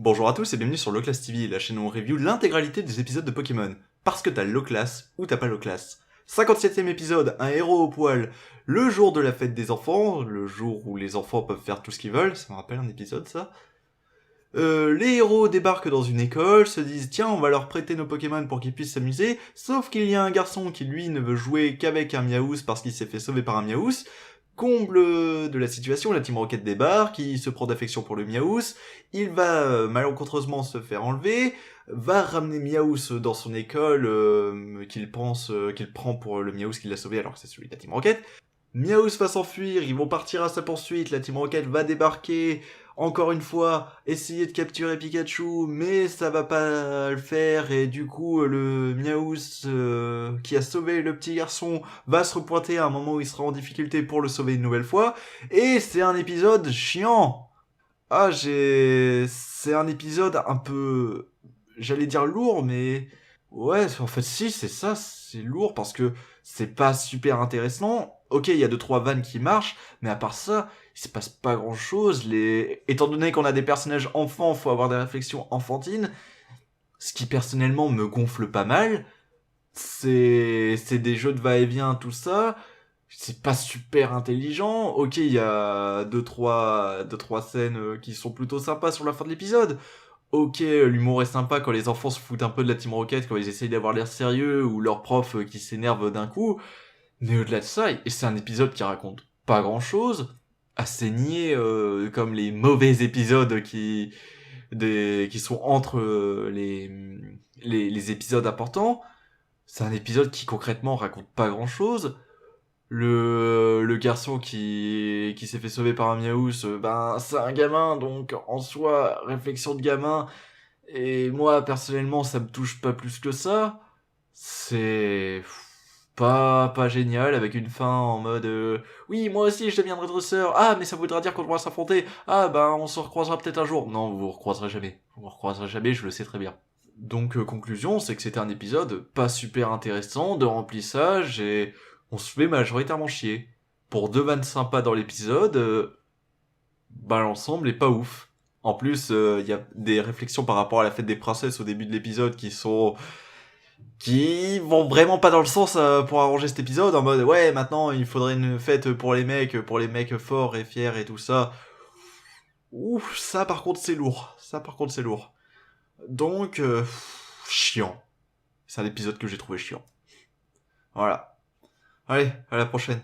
Bonjour à tous et bienvenue sur Loclass TV, la chaîne où on review l'intégralité des épisodes de Pokémon. Parce que t'as Loclass ou t'as pas Loclass. 57ème épisode, un héros au poil, le jour de la fête des enfants, le jour où les enfants peuvent faire tout ce qu'ils veulent, ça me rappelle un épisode ça. Les héros débarquent dans une école, se disent tiens on va leur prêter nos Pokémon pour qu'ils puissent s'amuser, sauf qu'il y a un garçon qui lui ne veut jouer qu'avec un Miaous parce qu'il s'est fait sauver par un Miaous. Comble de la situation, la Team Rocket débarque, il se prend d'affection pour le Miaous, il va malencontreusement se faire enlever, va ramener Miaous dans son école qu'il prend pour le Miaous qui l'a sauvé alors que c'est celui de la Team Rocket. Miaous va s'enfuir, ils vont partir à sa poursuite, la Team Rocket va débarquer, encore une fois, essayer de capturer Pikachu, mais ça va pas le faire, et du coup, le Miaous qui a sauvé le petit garçon va se repointer à un moment où il sera en difficulté pour le sauver une nouvelle fois, et c'est un épisode chiant. C'est un épisode un peu... J'allais dire lourd, mais... Ouais, en fait, si, c'est ça, c'est lourd, parce que c'est pas super intéressant. Ok, il y a 2-3 vannes qui marchent, mais à part ça, il se passe pas grand chose. Étant donné qu'on a des personnages enfants, faut avoir des réflexions enfantines. Ce qui personnellement me gonfle pas mal. C'est des jeux de va-et-vient, tout ça. C'est pas super intelligent. Ok, il y a deux, trois scènes qui sont plutôt sympas sur la fin de l'épisode. Ok, l'humour est sympa quand les enfants se foutent un peu de la Team Rocket, quand ils essayent d'avoir l'air sérieux, ou leur prof qui s'énerve d'un coup. Mais au-delà de ça, et c'est un épisode qui raconte pas grand-chose, assez niais comme les mauvais épisodes qui sont entre les épisodes importants. C'est un épisode qui concrètement raconte pas grand-chose. Le garçon qui s'est fait sauver par un Miaous, ben c'est un gamin, donc en soi, réflexion de gamin, et moi personnellement ça me touche pas plus que ça. C'est pas génial, avec une fin en mode oui moi aussi je deviendrai dresseur, ah mais ça voudra dire qu'on pourra s'affronter, ah ben on se recroisera peut-être un jour. Non, vous vous recroiserez jamais, je le sais très bien. Donc conclusion, c'est que c'était un épisode pas super intéressant, de remplissage, et on se fait majoritairement chier. Pour deux vannes sympas dans l'épisode, bah l'ensemble est pas ouf. En plus, il y a des réflexions par rapport à la fête des princesses au début de l'épisode qui vont vraiment pas dans le sens pour arranger cet épisode, en mode ouais maintenant il faudrait une fête pour les mecs forts et fiers et tout ça. Ouf, ça par contre c'est lourd. Ça par contre c'est lourd. Donc, chiant. C'est un épisode que j'ai trouvé chiant. Voilà. Allez, à la prochaine.